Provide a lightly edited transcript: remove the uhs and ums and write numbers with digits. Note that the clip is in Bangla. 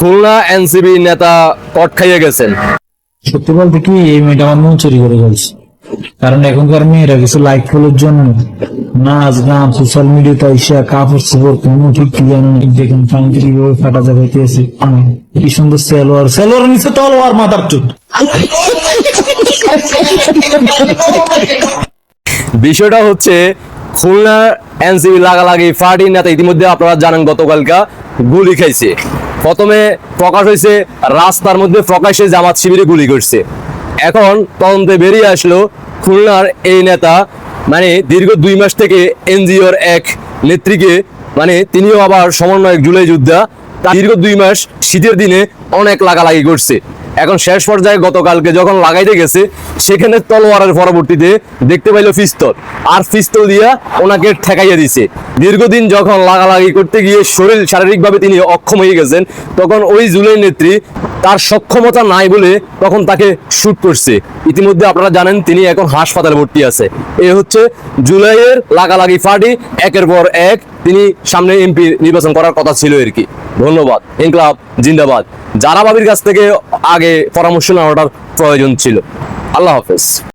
খুলনা এনসিবি নেতা কট খাইয়ে গেছেন। সত্যি বলতে কি, এই মেয়েটা আমার মন চুরি করে ফেলছে। কারণ এখনকার মেয়েরা কিছু লাইক ফলোর জন্য নাচ গান সোশ্যাল মিডিয়াতে এসে কাপড় চোপড় কোনো ঠিক ক্লিয়ার নেই। দেখুন ফাইনটি কিভাবে ফাটা যাইতেছে, কি সুন্দর সেলোয়ার, সেলোয়ার নিচে তলোয়ার মাথার চুট। বিষয়টা হচ্ছে খুলনা এনসিবি লাগালাগি পার্টি নেতা ইতিমধ্যে আপনারা জানেন গতকালকা গুলি খাইছে। প্রথমে প্রকাশ হয়েছে রাস্তার মধ্যে প্রকাশ্যে জামাত শিবিরে গুলি করছে। এখন তদন্তে বেরিয়ে আসলো খুলনার এই নেতা মানে দীর্ঘ 2 মাস থেকে এনজিওর এক নেত্রীকে মানে তিনিও আবার সমন্বয়ক জুলাই যোদ্ধা, দীর্ঘ 2 মাস শীতের দিনে অনেক লাগালাগি করছে। এখন শেষ পর্যায়ে গতকালকে যখন লাগাইতে গেছে সেখানে তলোয়ারের পরবর্তীতে দেখতে পাইলো পিস্তল, আর পিস্তল দিয়া ওনাকে ঠেকাইয়া দিছে। দীর্ঘদিন যখন লাগালাগি করতে গিয়ে শরীর শারীরিকভাবে তিনি অক্ষম হয়ে গেছেন, তখন ওই জুলাই নেত্রী তার সক্ষমতা নাই বলে তখন তাকে শুট করছে। ইতিমধ্যে আপনারা জানেন তিনি এখন হাসপাতালে ভর্তি আছে। এই হচ্ছে জুলাইয়ের লাগালাগি পার্টি, একের পর এক তিনি সামনে এমপি নির্বাচন করার কথা ছিল আর কি। ধন্যবাদ। ইনকলাব জিন্দাবাদ। যারা ভাবির কাছ থেকে আগে পরামর্শ নেওয়াটার প্রয়োজন ছিল। আল্লাহ হাফেজ।